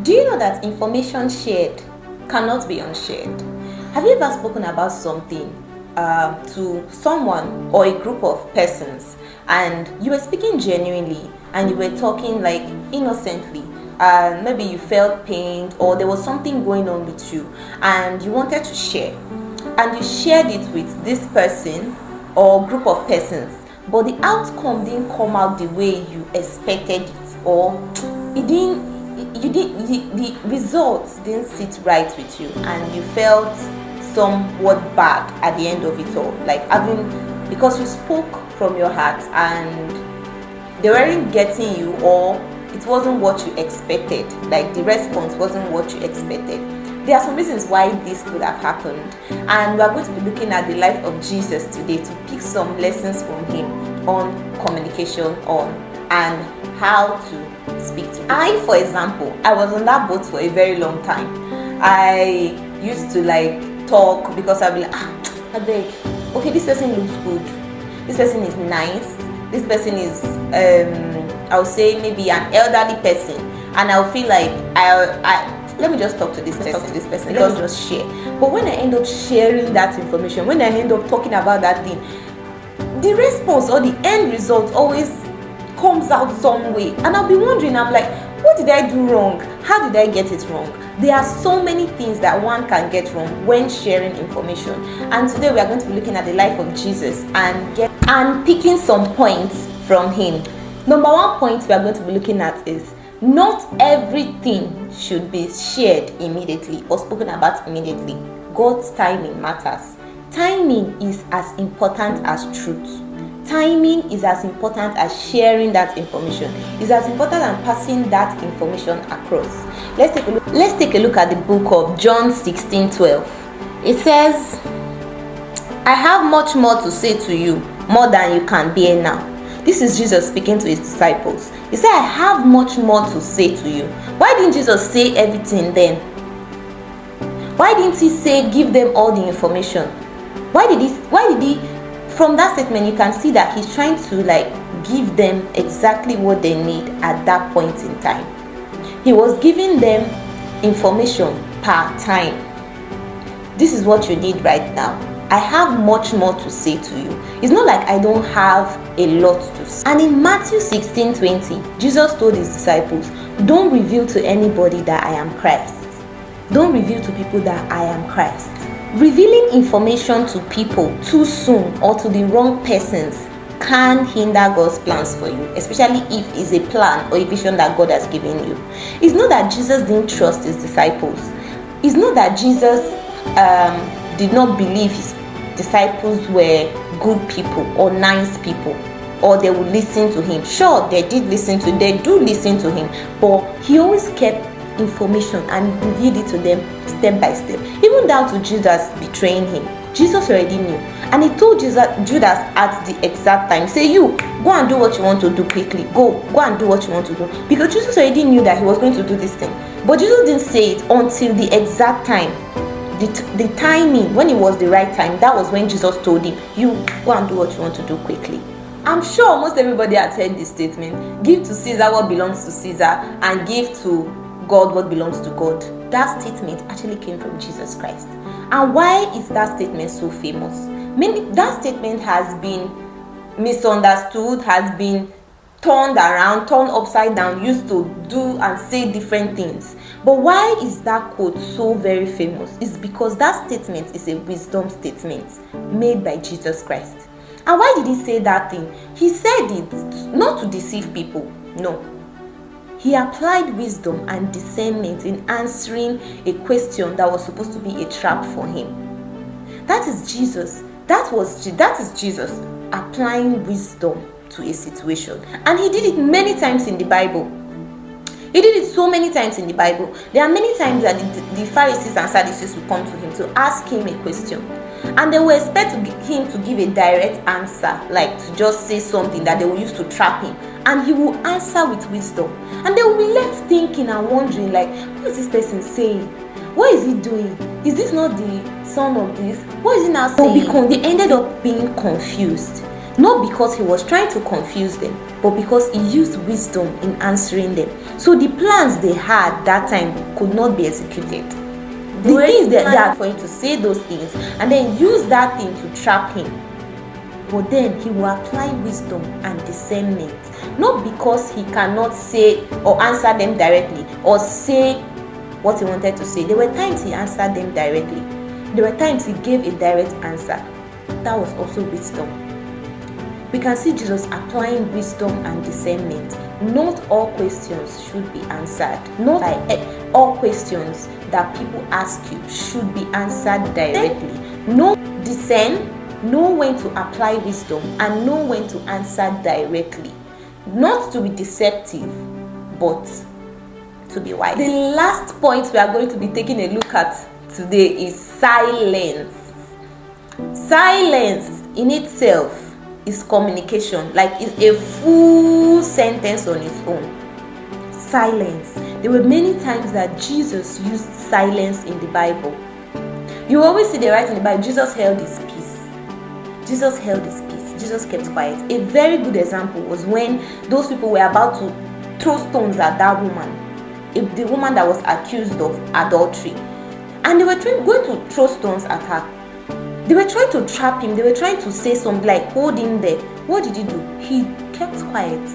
Do you know that information shared cannot be unshared? Have you ever spoken about something to someone or a group of persons, and you were speaking genuinely and you were talking like innocently, and maybe you felt pained or there was something going on with you and you wanted to share, and you shared it with this person or group of persons, but the outcome didn't come out the way you expected it, or it didn't you did the results didn't sit right with you, and you felt somewhat bad at the end of it all, like having, because you spoke from your heart and they weren't getting you, or it wasn't what you expected, like the response wasn't what you expected. There are some reasons why this could have happened, and we are going to be looking at the life of Jesus today to pick some lessons from him on communication and how to speak to people. I, for example, I was on that boat for a very long time. I used to like talk because I'd be like, I beg, okay, this person looks good, this person is nice, this person is I would say maybe an elderly person, and I'll feel like I let me just talk to this person, let me just share. But when I end up sharing that information, when I end up talking about that thing, the response or the end result always comes out some way, and I'll be wondering, I'm like, what did I do wrong? How did I get it wrong? There are so many things that one can get wrong when sharing information, and today we are going to be looking at the life of Jesus and picking some points from him. Number one point we are going to be looking at is not everything should be shared immediately or spoken about immediately. God's timing matters. Timing is as important as truth. Timing is as important as sharing that information. It's as important as passing that information across. Let's take a look at the book of John 16:12. It says, I have much more to say to you, more than you can bear now. This is Jesus speaking to his disciples. He said, I have much more to say to you. Why didn't Jesus say everything then? Why didn't he say give them all the information? Why did he from that statement you can see that he's trying to like give them exactly what they need at that point in time. He was giving them information per time. This is what you need right now. I have much more to say to you. It's not like I don't have a lot to say. And in Matthew 16:20, Jesus told his disciples, don't reveal to anybody that I am Christ. Don't reveal to people that I am Christ. Revealing information to people too soon or to the wrong persons can hinder God's plans for you, especially if it's a plan or a vision that God has given you. It's not that Jesus didn't trust his disciples. It's not that Jesus did not believe his disciples were good people or nice people, or they would listen to him. Sure, they do listen to him, but he always kept information and revealed it to them step by step, even down to Judas betraying him. Jesus already knew, and he told Judas at the exact time, say, you go and do what you want to do quickly, go and do what you want to do, because Jesus already knew that he was going to do this thing. But Jesus didn't say it until the exact time. The timing, when it was the right time, that was when Jesus told him, you go and do what you want to do quickly. I'm sure almost everybody has heard this statement, give to Caesar what belongs to Caesar and give to God what belongs to God. That statement actually came from Jesus Christ. And why is that statement so famous? That statement has been misunderstood, has been turned around, turned upside down, used to do and say different things. But why is that quote so very famous? It's because that statement is a wisdom statement made by Jesus Christ. And why did he say that thing? He said it not to deceive people. No. He applied wisdom and discernment in answering a question that was supposed to be a trap for him. That is Jesus. That is Jesus applying wisdom to a situation. And he did it many times in the Bible. He did it so many times in the Bible. There are many times that the Pharisees and Sadducees will come to him to ask him a question, and they will expect him to give a direct answer, like to just say something that they will use to trap him, and he will answer with wisdom. And they will be left thinking and wondering, like, what is this person saying? What is he doing? Is this not the son of this? What is he now saying? They ended up being confused. Not because he was trying to confuse them, but because he used wisdom in answering them. So the plans they had that time could not be executed. The things that they are for him to say those things and then use that thing to trap him. But then he will apply wisdom and discernment. Not because he cannot say or answer them directly or say what he wanted to say. There were times he answered them directly. There were times he gave a direct answer. That was also wisdom. We can see Jesus applying wisdom and discernment. Not all questions should be answered. Not all questions that people ask you should be answered directly. Know when to apply wisdom and know when to answer directly. Not to be deceptive, but to be wise. The last point we are going to be taking a look at today is silence. Silence in itself is communication, like it's a full sentence on its own. Silence. There were many times that Jesus used silence in the Bible. You always see the writing in the Bible, Jesus held his peace. Jesus held his peace. Jesus kept quiet. A very good example was when those people were about to throw stones at that woman, the woman that was accused of adultery. And they were going to throw stones at her. They were trying to trap him. They were trying to say something like, hold him there. What did he do? He kept quiet,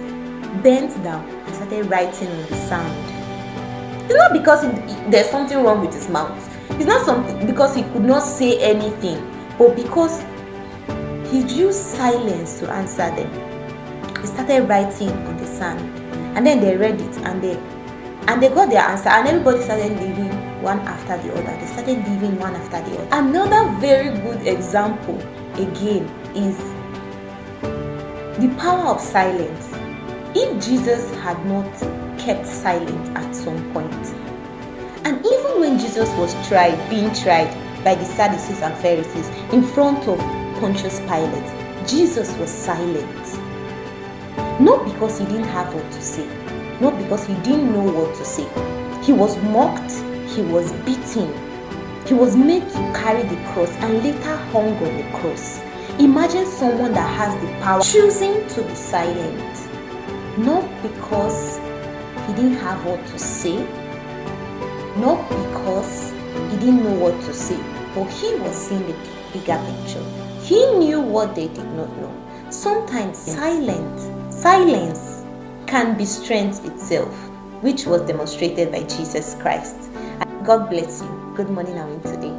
bent down, and started writing on the sand. It's not because there's something wrong with his mouth. It's not something because he could not say anything, but because he used silence to answer them. He started writing on the sand, and then they read it, and they got their answer, and everybody started leaving one after the other. They started leaving one after the other. Another very good example again is the power of silence. If Jesus had not kept silent at some point, and even when Jesus was being tried by the Sadducees and Pharisees in front of Pontius Pilate, Jesus was silent. Not because he didn't have what to say, not because he didn't know what to say. He was mocked, he was beaten, he was made to carry the cross and later hung on the cross. Imagine someone that has the power choosing to be silent, not because he didn't have what to say, not because he didn't know what to say, but he was seeing the bigger picture. He knew what they did not know. Sometimes silence can be strength itself, which was demonstrated by Jesus Christ. God bless you. Good morning, I'm in today.